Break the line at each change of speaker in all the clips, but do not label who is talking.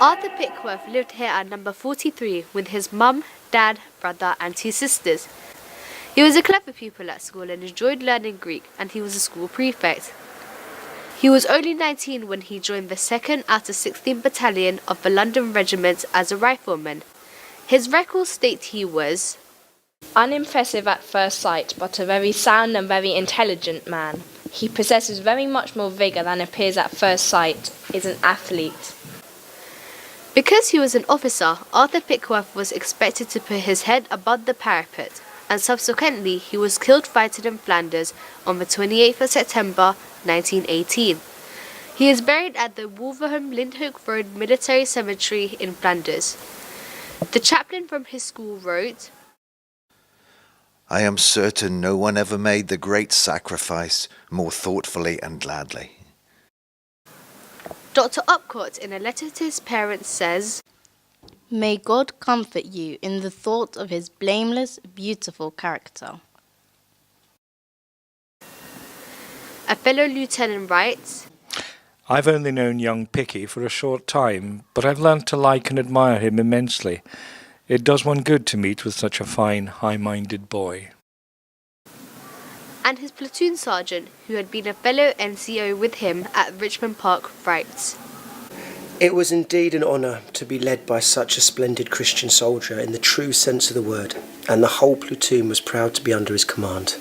Arthur Pickworth lived here at number 43 with his mum, dad, brother and 2 sisters. He was a clever pupil at school and enjoyed learning Greek, and he was a school prefect. He was only 19 when he joined the 2nd out of 16 Battalion of the London Regiment as a rifleman. His records state he was
unimpressive at first sight, but a very sound and very intelligent man. He possesses very much more vigour than appears at first sight, is an athlete.
Because he was an officer, Arthur Pickworth was expected to put his head above the parapet, and subsequently he was killed fighting in Flanders on the 28th of September 1918. He is buried at the Wolverhampton-Lindhoek Road Military Cemetery in Flanders. The chaplain from his school wrote,
I am certain no one ever made the great sacrifice more thoughtfully and gladly.
Dr. Upcott, in a letter to his parents, says,
May God comfort you in the thought of his blameless, beautiful character.
A fellow lieutenant writes,
I've only known young Picky for a short time, but I've learnt to like and admire him immensely. It does one good to meet with such a fine, high-minded boy.
And his platoon sergeant, who had been a fellow NCO with him at Richmond Park, writes,
It was indeed an honour to be led by such a splendid Christian soldier in the true sense of the word, and the whole platoon was proud to be under his command.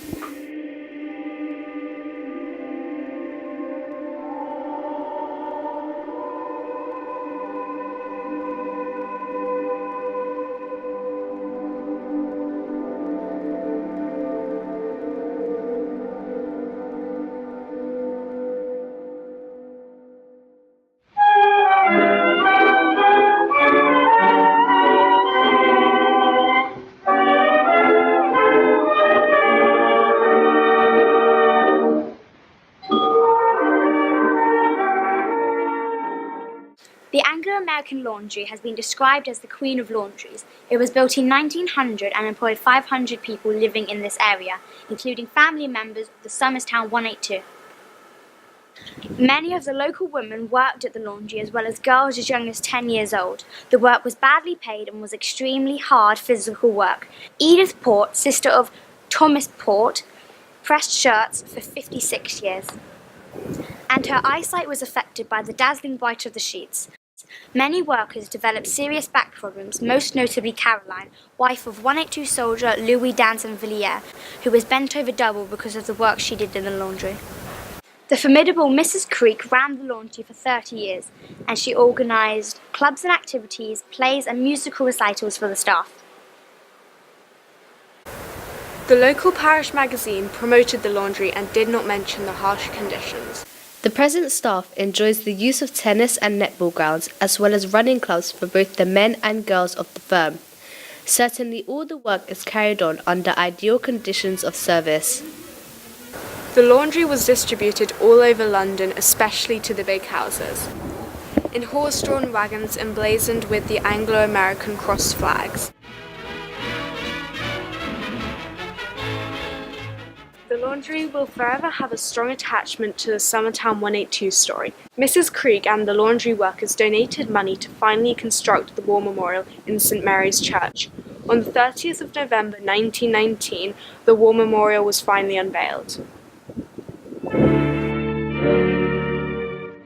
The Anglo-American laundry has been described as the Queen of Laundries. It was built in 1900 and employed 500 people living in this area, including family members of the Summerstown 182. Many of the local women worked at the laundry, as well as girls as young as 10 years old. The work was badly paid and was extremely hard physical work. Edith Port, sister of Thomas Port, pressed shirts for 56 years, and her eyesight was affected by the dazzling white of the sheets. Many workers developed serious back problems, most notably Caroline, wife of 182 soldier Louis Danson-Villiers, who was bent over double because of the work she did in the laundry. The formidable Mrs. Creek ran the laundry for 30 years, and she organised clubs and activities, plays and musical recitals for the staff.
The local parish magazine promoted the laundry and did not mention the harsh conditions.
The present staff enjoys the use of tennis and netball grounds, as well as running clubs for both the men and girls of the firm. Certainly all the work is carried on under ideal conditions of service.
The laundry was distributed all over London, especially to the big houses, in horse-drawn wagons emblazoned with the Anglo-American cross flags. The laundry will forever have a strong attachment to the Summertown 182 story. Mrs. Creek and the laundry workers donated money to finally construct the war memorial in St. Mary's Church. On the 30th of November 1919, the war memorial was finally unveiled.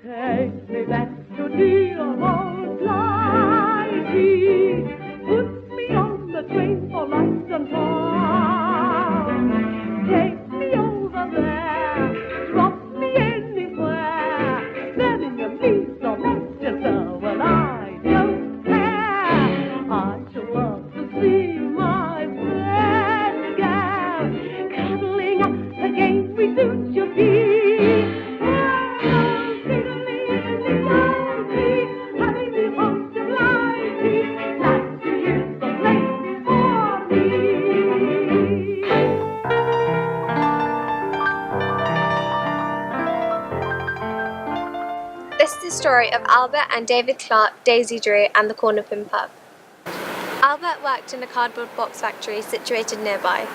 Take me back to dear old Blighty. Put me on the train for London town. Take me over there, drop me anywhere. Birmingham, Leeds or Manchester, well I don't care. I shall love to see my friend again, cuddling up against me soon she'll be.
This is the story of Albert and David Clark, Daisy Drew and the Corner Pin Pub. Albert worked in a cardboard box factory situated nearby.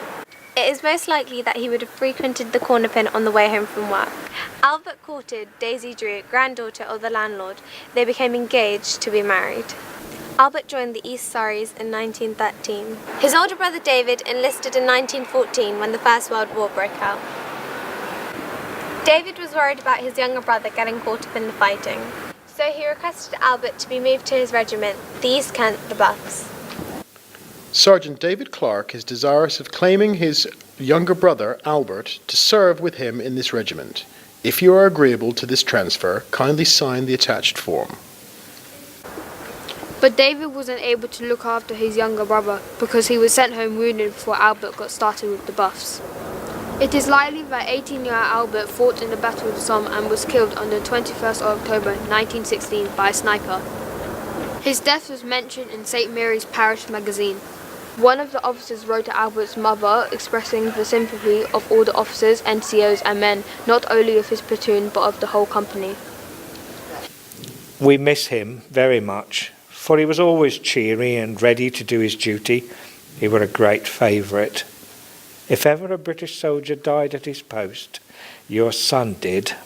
It is most likely that he would have frequented the corner pin on the way home from work. Albert courted Daisy Drew, granddaughter of the landlord. They became engaged to be married. Albert joined the East Surreys in 1913. His older brother David enlisted in 1914 when the First World War broke out. David was worried about his younger brother getting caught up in the fighting, so he requested Albert to be moved to his regiment, the East Kent, the Buffs.
Sergeant David Clark is desirous of claiming his younger brother, Albert, to serve with him in this regiment. If you are agreeable to this transfer, kindly sign the attached form.
But David wasn't able to look after his younger brother because he was sent home wounded before Albert got started with the Buffs. It is likely that 18-year-old Albert fought in the Battle of the Somme and was killed on the 21st of October 1916 by a sniper. His death was mentioned in St. Mary's Parish magazine. One of the officers wrote to Albert's mother expressing the sympathy of all the officers, NCOs and men, not only of his platoon but of the whole company.
We miss him very much, for he was always cheery and ready to do his duty. He were a great favourite. If ever a British soldier died at his post, your son did.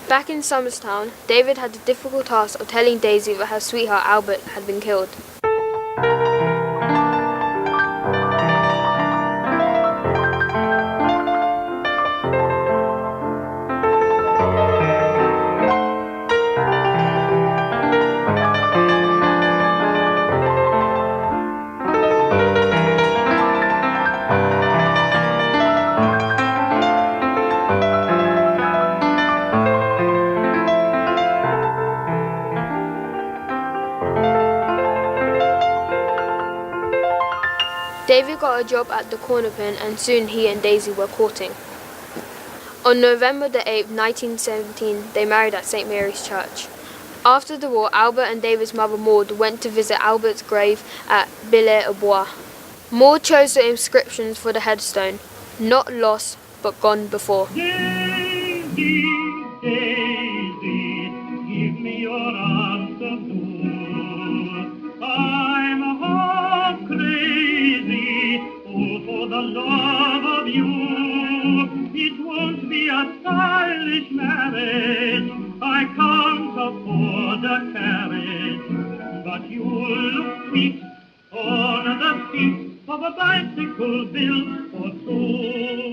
Back in Summerstown, David had the difficult task of telling Daisy that her sweetheart Albert had been killed. David got a job at the corner pin and soon he and Daisy were courting. On November the 8th, 1917, they married at St. Mary's Church. After the war, Albert and David's mother Maud went to visit Albert's grave at Billers-aux-Bois. Maud chose the inscriptions for the headstone, "Not lost, but gone before."
Daisy, Daisy, give me your answer too. I'm half crazy, oh, for the love of you. It won't be a stylish marriage, I can't afford a carriage, but you'll look sweet on the seat of a bicycle built for two.